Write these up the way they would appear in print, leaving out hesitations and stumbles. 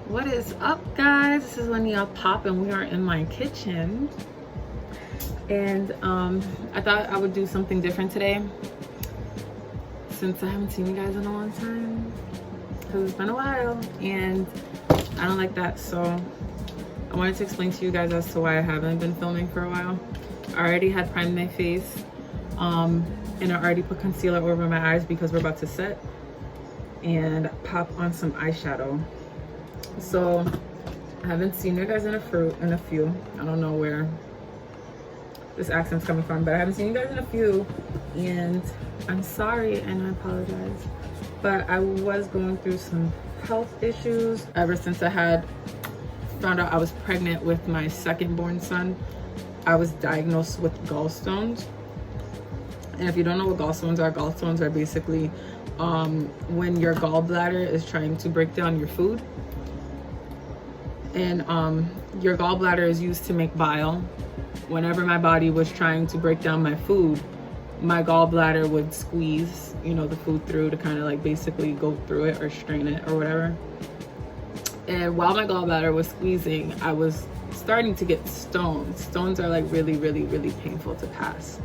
What is up, guys? This is Linnea Pop and we are in my kitchen, and I thought I would do something different today since I haven't seen you guys in a long time, because it's been a while and I don't like that. So I wanted to explain to you guys as to why I haven't been filming for a while. I already had primed my face and I already put concealer over my eyes because we're about to set, and pop on some eyeshadow. So I haven't seen you guys in a few. I don't know where this accent's coming from, but I haven't seen you guys in a few, and I'm sorry and I apologize. But I was going through some health issues ever since I found out I was pregnant with my second born son. I was diagnosed with gallstones. And if you don't know what gallstones are basically when your gallbladder is trying to break down your food. And your gallbladder is used to make bile. Whenever my body was trying to break down my food, my gallbladder would squeeze, the food through to kind of like basically go through it or strain it or whatever. And while my gallbladder was squeezing, I was starting to get stones. Stones are like really, really, really painful to pass.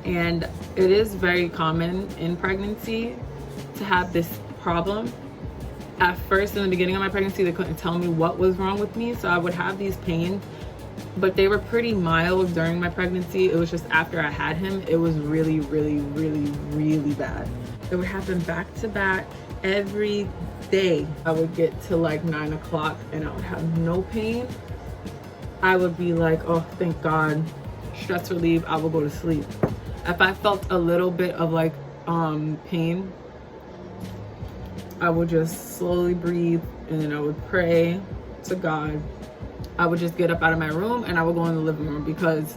And it is very common in pregnancy to have this problem. At first, in the beginning of my pregnancy, they couldn't tell me what was wrong with me, so I would have these pains, but they were pretty mild during my pregnancy. It was just after I had him, it was really, really, really, really bad. It would happen back to back every day. I would get to like 9 o'clock and I would have no pain. I would be like, oh, thank God, stress relief, I will go to sleep. If I felt a little bit of like pain, I would just slowly breathe and then I would pray to God. I would just get up out of my room and I would go in the living room, because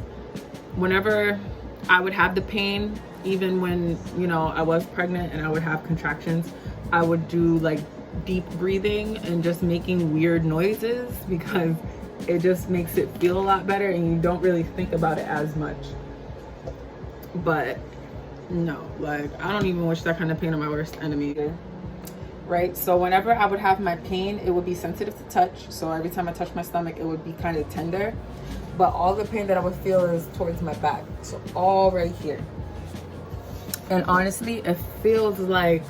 whenever I would have the pain, even when, I was pregnant and I would have contractions, I would do like deep breathing and just making weird noises, because it just makes it feel a lot better and you don't really think about it as much. But no, like I don't even wish that kind of pain on my worst enemy. Right, so whenever I would have my pain, it would be sensitive to touch. So every time I touch my stomach, it would be kind of tender. But all the pain that I would feel is towards my back, so all right here. And honestly, it feels like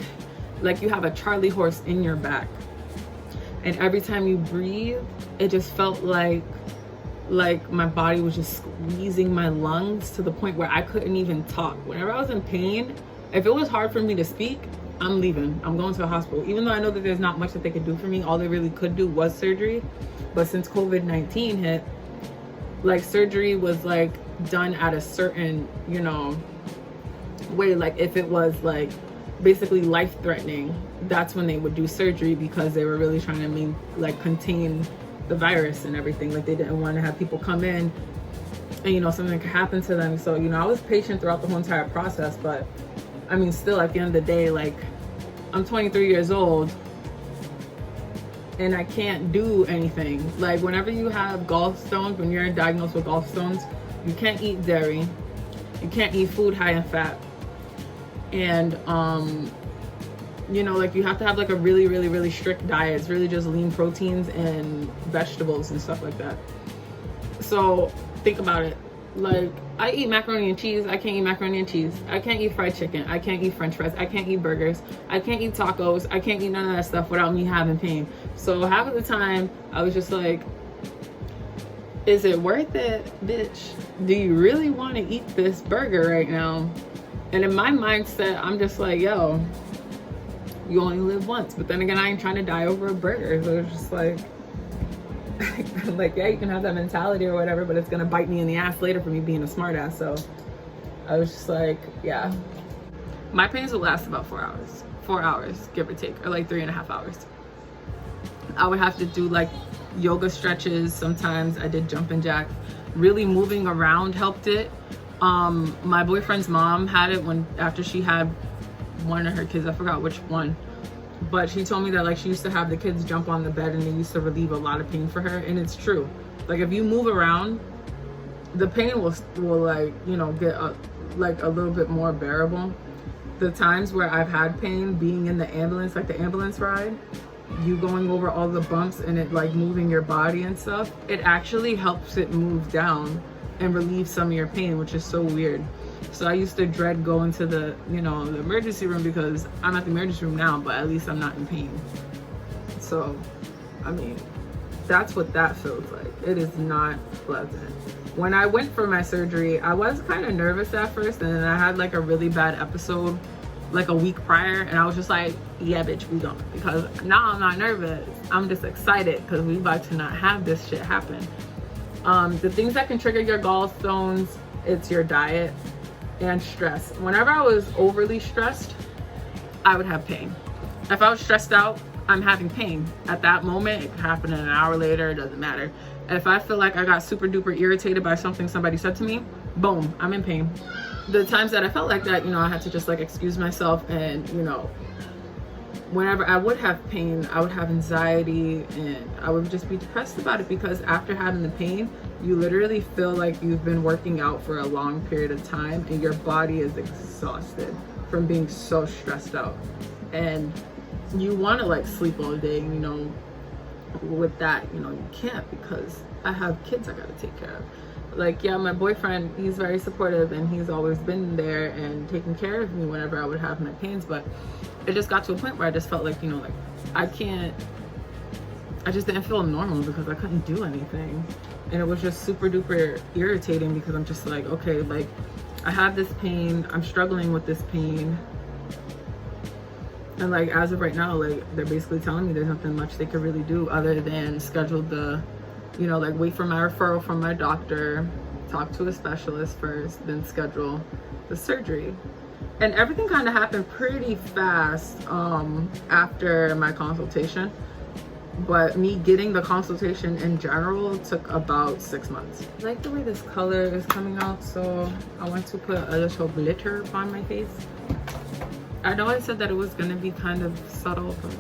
you have a Charlie horse in your back. And every time you breathe, it just felt like my body was just squeezing my lungs to the point where I couldn't even talk. Whenever I was in pain, if it was hard for me to speak, I'm leaving. I'm going to the hospital. Even though I know that there's not much that they could do for me, all they really could do was surgery. But since COVID-19 hit, like surgery was like done at a certain, way. Like if it was like basically life-threatening, that's when they would do surgery, because they were really trying to contain the virus and everything. Like they didn't want to have people come in and something could happen to them. So I was patient throughout the whole entire process, but I mean, still at the end of the day, like I'm 23 years old and I can't do anything. Like whenever you have gallstones, when you're diagnosed with gallstones, you can't eat dairy, you can't eat food high in fat, and like you have to have like a really, really, really strict diet. It's really just lean proteins and vegetables and stuff like that. So think about it. Like I eat macaroni and cheese, I can't eat macaroni and cheese. I can't eat fried chicken, I can't eat french fries, I can't eat burgers, I can't eat tacos, I can't eat none of that stuff without me having pain. So half of the time I was just like, is it worth it, bitch? Do you really want to eat this burger right now? And in my mindset, I'm just like, yo, you only live once. But then again, I ain't trying to die over a burger. So it's just like, yeah, you can have that mentality or whatever, but it's gonna bite me in the ass later for me being a smart ass. So I was just like, yeah. My pains will last about 4 hours, give or take, or like 3.5 hours. I would have to do like yoga stretches. Sometimes I did jumping jacks. Really moving around helped it. My boyfriend's mom had it after she had one of her kids, I forgot which one. But she told me that like she used to have the kids jump on the bed and they used to relieve a lot of pain for her. And it's true. Like if you move around, the pain will like, get a little bit more bearable. The times where I've had pain being in the ambulance, like the ambulance ride, you going over all the bumps and it like moving your body and stuff, it actually helps it move down and relieve some of your pain, which is so weird. So I used to dread going to the, you know, the emergency room, because I'm at the emergency room now, but at least I'm not in pain. So, I mean, that's what that feels like. It is not pleasant. When I went for my surgery, I was kind of nervous at first, and then I had like a really bad episode like a week prior, and I was just like, yeah, bitch, we going. Because now I'm not nervous. I'm just excited because we about to not have this shit happen. The things that can trigger your gallstones, it's your diet and stress. Whenever I was overly stressed, I would have pain. If I was stressed out, I'm having pain. At that moment, it could happen an hour later, it doesn't matter. If I feel like I got super duper irritated by something somebody said to me, boom, I'm in pain. The times that I felt like that, you know, I had to just like excuse myself, and, you know, whenever I would have pain, I would have anxiety and I would just be depressed about it, because after having the pain, you literally feel like you've been working out for a long period of time and your body is exhausted from being so stressed out. And you want to like sleep all day, you know, with that, you know, you can't, because I have kids I gotta take care of. Like, yeah, my boyfriend, he's very supportive and he's always been there and taking care of me whenever I would have my pains, but it just got to a point where I just felt like, you know, like I just didn't feel normal because I couldn't do anything. And it was just super duper irritating, because I'm just like, okay, like I have this pain, I'm struggling with this pain, and like as of right now, like they're basically telling me there's nothing much they could really do other than schedule the, you know, like wait for my referral from my doctor, talk to a specialist first, then schedule the surgery. And everything kind of happened pretty fast after my consultation, but me getting the consultation in general took about 6 months. I like the way this color is coming out, so I want to put a little glitter on my face. I know I said that it was gonna be kind of subtle, but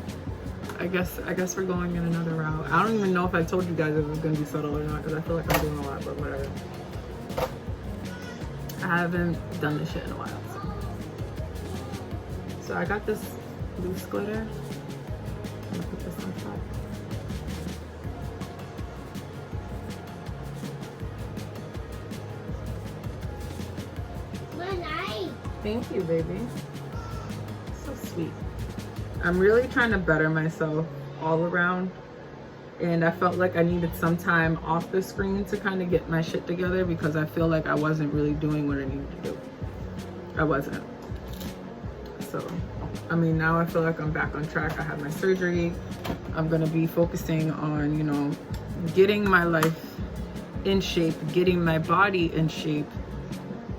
I guess we're going in another route. I don't even know if I told you guys it was gonna be subtle or not, because I feel like I'm doing a lot, but whatever. I haven't done this shit in a while. So I got this loose glitter. I'm gonna put this on top. Thank you, baby. So sweet. I'm really trying to better myself all around, and I felt like I needed some time off the screen to kind of get my shit together, because I feel like I wasn't really doing what I needed to do. I wasn't. So, I mean, now I feel like I'm back on track. I had my surgery. I'm gonna be focusing on, you know, getting my life in shape, getting my body in shape,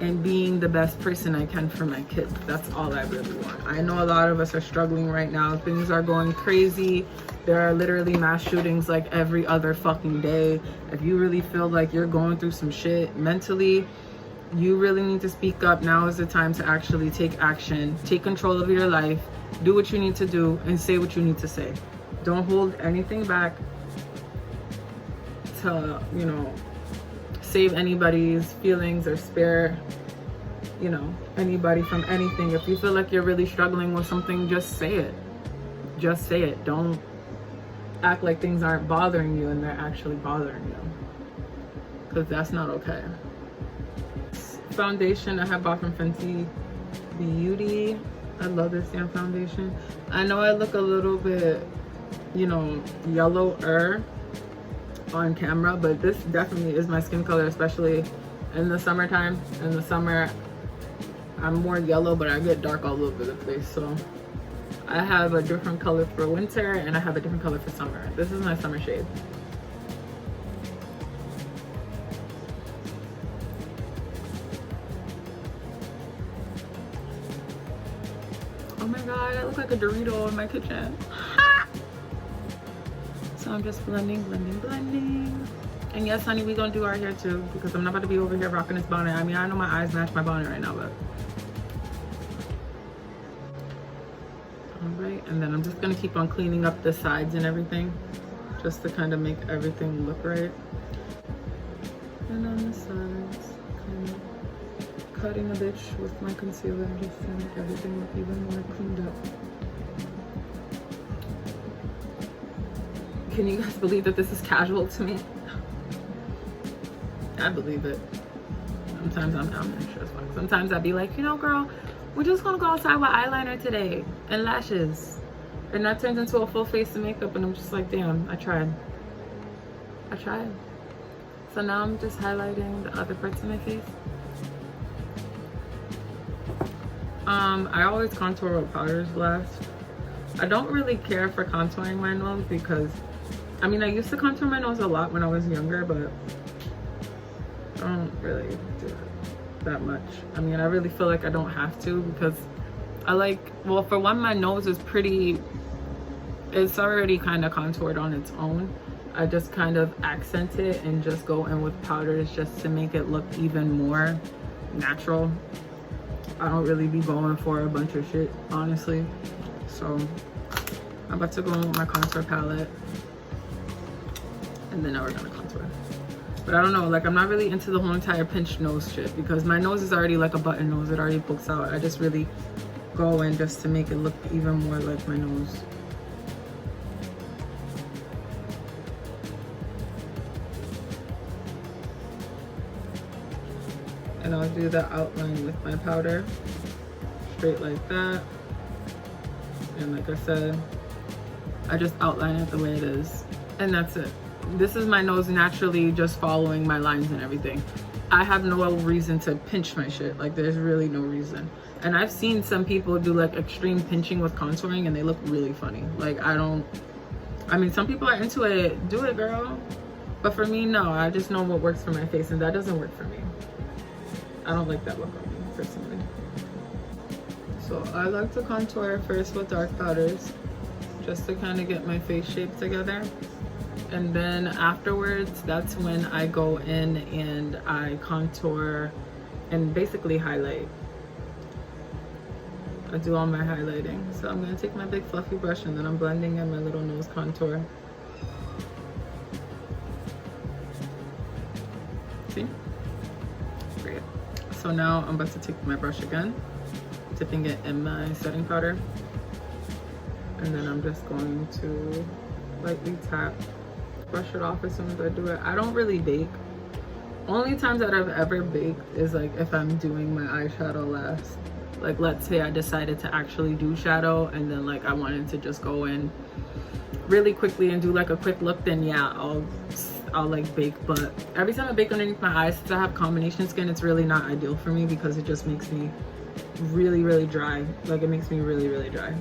and being the best person I can for my kids. That's all I really want. I know a lot of us are struggling right now. Things are going crazy. There are literally mass shootings like every other fucking day. If you really feel like you're going through some shit mentally, you really need to speak up. Now is the time to actually take action, take control of your life, do what you need to do, and say what you need to say. Don't hold anything back to, you know, save anybody's feelings or spare, you know, anybody from anything. If you feel like you're really struggling with something, just say it. Just say it. Don't act like things aren't bothering you and they're actually bothering you, because that's not okay. Foundation I have bought from Fenty Beauty. I love this damn foundation. I know I look a little bit, you know, yellower on camera, but this definitely is my skin color, especially in the summertime. In the summer, I'm more yellow, but I get dark all over the place. So I have a different color for winter and I have a different color for summer. This is my summer shade. Oh my god, I look like a Dorito in my kitchen. So I'm just blending. And yes, honey, we gonna do our hair too, because I'm not about to be over here rocking this bonnet. I mean, I know my eyes match my bonnet right now, but. All right, and then I'm just gonna keep on cleaning up the sides and everything, just to kind of make everything look right. And on the sides, kind of cutting a bitch with my concealer just to make everything look even more cleaned up. Can you guys believe that this is casual to me? I believe it. Sometimes I'm extra as fuck. Sometimes I'd be like, you know, girl, we're just gonna go outside with eyeliner today and lashes. And that turns into a full face of makeup, and I'm just like, damn, I tried. So now I'm just highlighting the other parts of my face. I always contour with powders last. I don't really care for contouring my nose because, I mean, I used to contour my nose a lot when I was younger, but I don't really do it that much. I mean, I really feel like I don't have to because I like, well, for one, my nose is pretty, it's already kind of contoured on its own. I just kind of accent it and just go in with powders just to make it look even more natural. I don't really be going for a bunch of shit, honestly. So I'm about to go in with my contour palette, and then now we're gonna contour. But I don't know, like I'm not really into the whole entire pinched nose shit because my nose is already like a button nose. It already pokes out. I just really go in just to make it look even more like my nose. And I'll do the outline with my powder, straight like that. And like I said, I just outline it the way it is. And that's it. This is my nose naturally just following my lines and everything. I have no reason to pinch my shit. Like there's really no reason. And I've seen some people do like extreme pinching with contouring and they look really funny. Like I mean, some people are into it, do it girl. But for me, no, I just know what works for my face and that doesn't work for me. I don't like that look on me, personally. So I like to contour first with dark powders, just to kind of get my face shape together. And then afterwards, that's when I go in and I contour and basically highlight. I do all my highlighting. So I'm gonna take my big fluffy brush and then I'm blending in my little nose contour. See? Great. So now I'm about to take my brush again, dipping it in my setting powder. And then I'm just going to lightly tap, brush it off as soon as I do it. I don't really bake. Only times that I've ever baked is like if I'm doing my eyeshadow last. Like let's say I decided to actually do shadow and then like I wanted to just go in really quickly and do like a quick look, then yeah, I'll like bake. But every time I bake underneath my eyes, since I have combination skin, it's really not ideal for me because it just makes me really dry. Like it makes me really dry.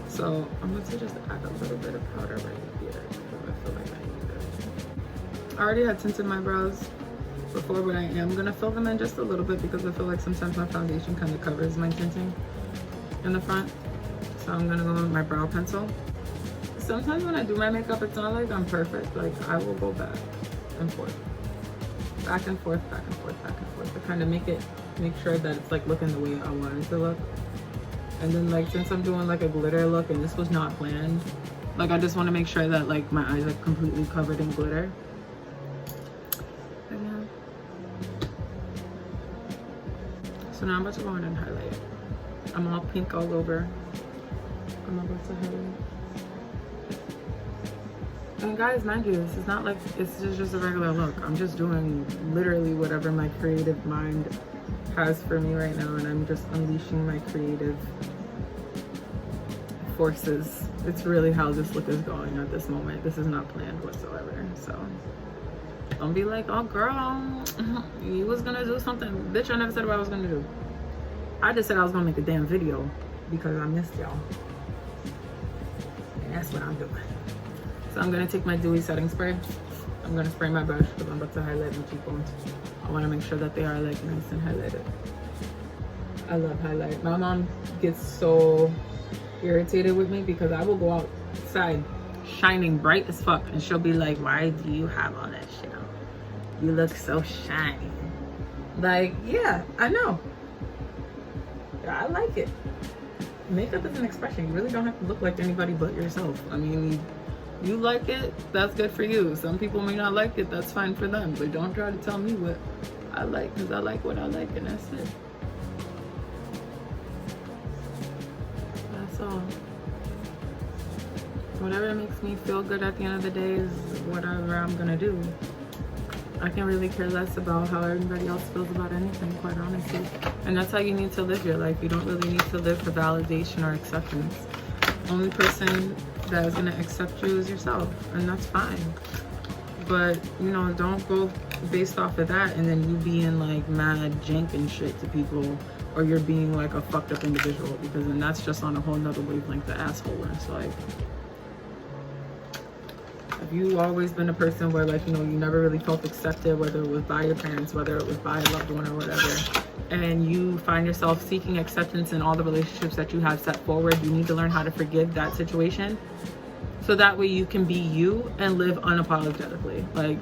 So I'm going to just add a little bit of powder right here because I feel like I need it. I already had tinted my brows before, but I am going to fill them in just a little bit because I feel like sometimes my foundation kind of covers my tinting in the front. So I'm going to go with my brow pencil. Sometimes when I do my makeup, it's not like I'm perfect. Like I will go back and forth, back and forth, back and forth, back and forth to kind of make sure that it's like looking the way I want it to look. And then like since I'm doing like a glitter look and this was not planned, like I just want to make sure that like my eyes are completely covered in glitter. And yeah. So now I'm about to go in and highlight. I'm all pink all over. I'm about to highlight. And guys, mind you, this is not like, it's just a regular look. I'm just doing literally whatever my creative mind has for me right now, and I'm just unleashing my creative forces. It's really how this look is going at this moment. This is not planned whatsoever. So don't be like, oh girl, you was gonna do something. Bitch, I never said what I was gonna do. I just said I was gonna make a damn video because I missed y'all. And that's what I'm doing. So I'm gonna take my dewy setting spray. I'm gonna spray my brush because I'm about to highlight my cheekbones. I wanna make sure that they are like nice and highlighted. I love highlight. My mom gets so irritated with me because I will go outside shining bright as fuck and she'll be like, why do you have all that shit on? You look so shiny. Like, yeah, I know. I like it. Makeup is an expression. You really don't have to look like anybody but yourself. I mean, you like it, that's good for you. Some people may not like it, that's fine for them. But don't try to tell me what I like because I like what I like and that's it. That's all. whatever makes me feel good at the end of the day is whatever I'm gonna do. I can really care less about how everybody else feels about anything, quite honestly. And that's how you need to live your life. You don't really need to live for validation or acceptance. The only person that is gonna accept you is yourself, and that's fine. But, you know, don't go based off of that and then you being like mad jank and shit to people, or you're being like a fucked up individual, because then that's just on a whole nother wavelength, the asshole. It's like, have you always been a person where, like, you know, you never really felt accepted, whether it was by your parents, whether it was by a loved one or whatever, and you find yourself seeking acceptance in all the relationships that you have set forward, you need to learn how to forgive that situation, so that way you can be you and live unapologetically. Like,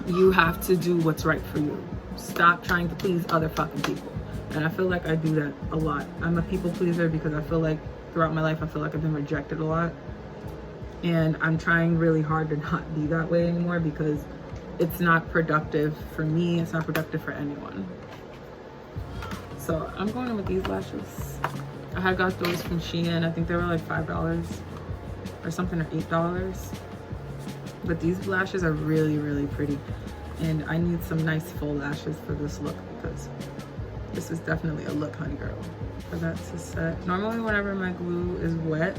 you have to do what's right for you. Stop trying to please other fucking people. And I feel like I do that a lot. I'm a people pleaser because I feel like throughout my life I feel like I've been rejected a lot. And I'm trying really hard to not be that way anymore, because it's not productive for me, it's not productive for anyone. So I'm going in with these lashes. I had got those from Shein. I think they were like $5 or something, or $8. But these lashes are really, really pretty. And I need some nice full lashes for this look, because this is definitely a look, honey girl. For that to set. Normally whenever my glue is wet,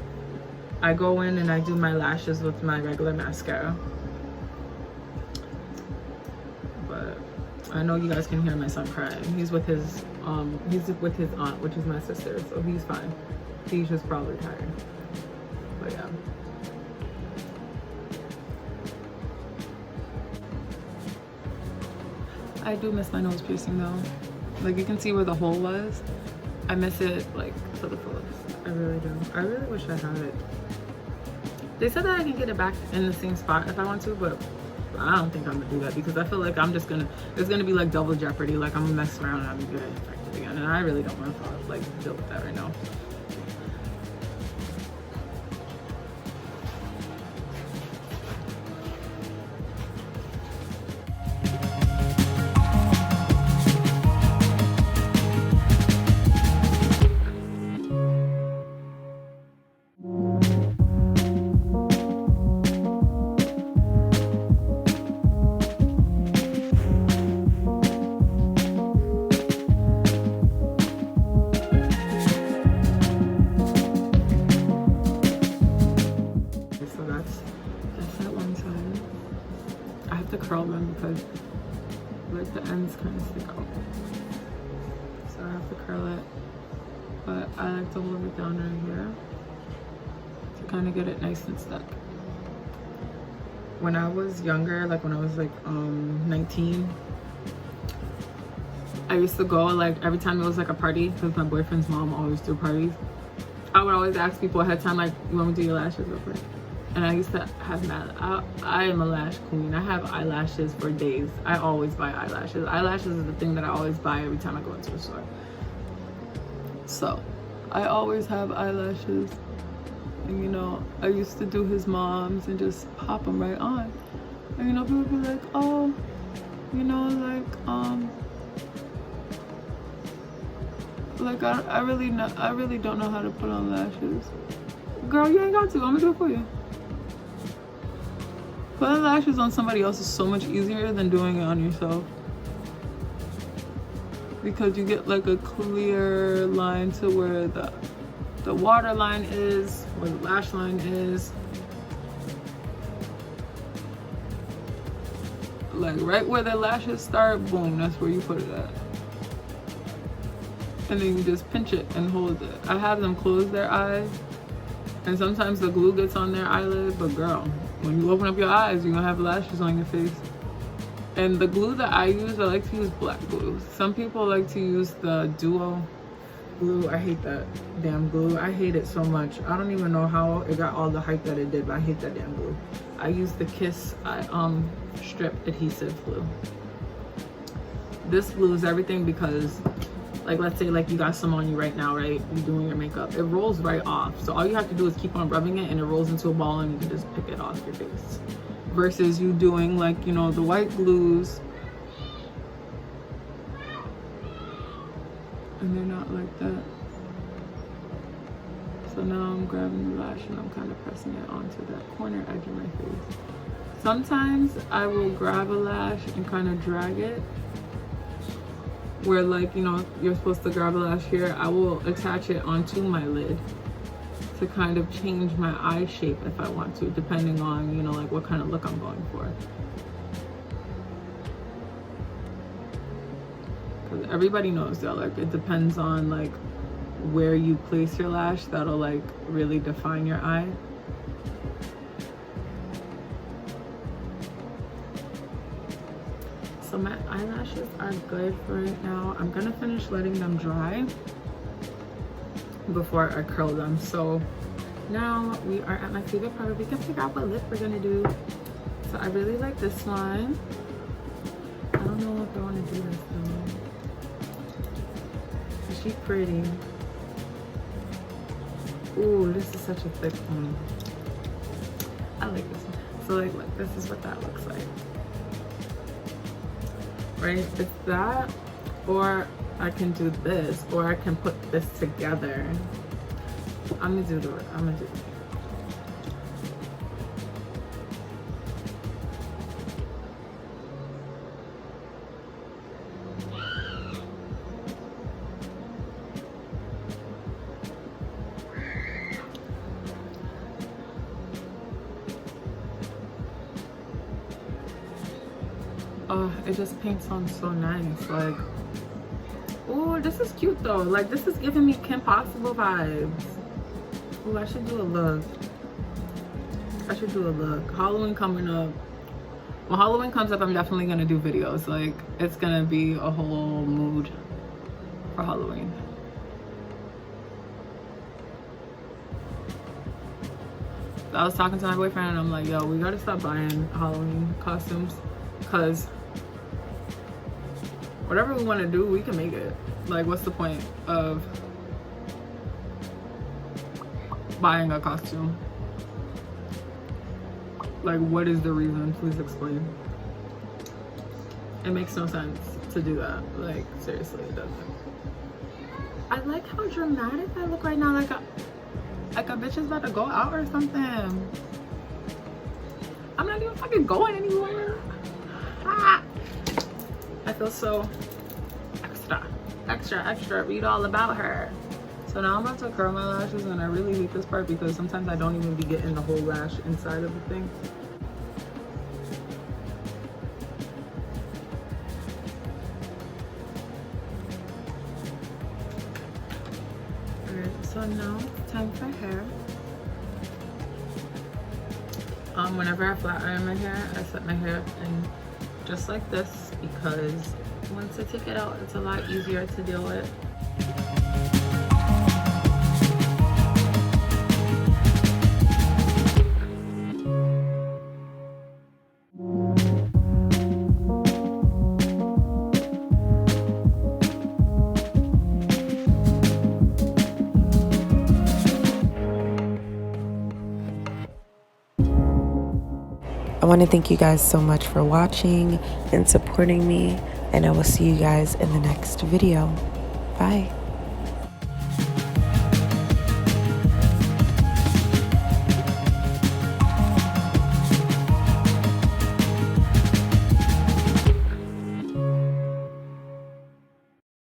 I go in and I do my lashes with my regular mascara. But I know you guys can hear my son crying. He's with his aunt, which is my sister, so he's fine. He's just probably tired. But yeah. I do miss my nose piercing though. Like, you can see where the hole was. I miss it like to the fullest. I really do. I really wish I had it. They said that I can get it back in the same spot if I want to, but I don't think I'm gonna do that, because I feel like I'm just gonna, it's gonna be like double jeopardy. Like, I'm gonna mess around and I'm gonna get infected again, and I really don't want to like deal with that right now. Curl them because like the ends kind of stick out, so I have to curl it, but I like to hold it down right here to kind of get it nice and stuck. When I was younger, like when I was like 19, I used to go like every time it was like a party, because my boyfriend's mom always threw parties. I would always ask people ahead of time, like, you want me to do your lashes real quick? And I used to have I am a lash queen. I have eyelashes for days. I always buy eyelashes. Eyelashes is the thing that I always buy every time I go into a store. So I always have eyelashes. And you know, I used to do his mom's and just pop them right on. And you know, people would be like, oh, you know, like I really don't know how to put on lashes. Girl, you ain't got to. I'm gonna do it for you. Putting lashes on somebody else is so much easier than doing it on yourself, because you get like a clear line to where the water line is, where the lash line is. Like right where the lashes start, boom, that's where you put it at. And then you just pinch it and hold it. I have them close their eyes, and sometimes the glue gets on their eyelid, but girl, when you open up your eyes, you're gonna have lashes on your face. And the glue that I use, I like to use black glue. Some people like to use the Duo glue. I hate that damn glue. I hate it so much. I don't even know how it got all the hype that it did, but I hate that damn glue. I use the Kiss strip adhesive glue. This glues everything, because like, let's say like you got some on you right now, right? You're doing your makeup. It rolls right off. So all you have to do is keep on rubbing it and it rolls into a ball and you can just pick it off your face. Versus you doing like, you know, the white glues. And they're not like that. So now I'm grabbing the lash and I'm kind of pressing it onto that corner edge of my face. Sometimes I will grab a lash and kind of drag it where, like, you know, you're supposed to grab a lash here. I will attach it onto my lid to kind of change my eye shape if I want to, depending on, you know, like what kind of look I'm going for. Because everybody knows that, like, it depends on like where you place your lash, that'll like really define your eye. So my eyelashes are good for right now. I'm gonna finish letting them dry before I curl them. So now we are at my favorite part. We can figure out what lip we're gonna do. So I really like this one. I don't know if I want to do this though. She's pretty. Ooh, this is such a thick one. I like this one. So like, look, this is what that looks like. Right? It's that, or I can do this, or I can put this together. I'm gonna do it. Oh, it just paints on so nice. Like, oh, this is cute though. Like, this is giving me Kim Possible vibes. Oh, I should do a look. Halloween coming up. When Halloween comes up, I'm definitely gonna do videos. Like, it's gonna be a whole mood for Halloween. I was talking to my boyfriend and I'm like, yo, we gotta stop buying Halloween costumes, because whatever we want to do, we can make it. Like, what's the point of buying a costume? Like, what is the reason? Please explain. It makes no sense to do that. Like, seriously, it doesn't. I like how dramatic I look right now. Like a bitch is about to go out or something. I'm not even fucking going anywhere. Ah. I feel so extra. Read all about her. So now I'm about to curl my lashes, and I really hate this part because sometimes I don't even be getting the whole lash inside of the thing. Alright, so now it's time for hair. Whenever I flat iron my hair, I set my hair in just like this, because once I take it out, it's a lot easier to deal with. I want to thank you guys so much for watching and supporting me, and I will see you guys in the next video. Bye.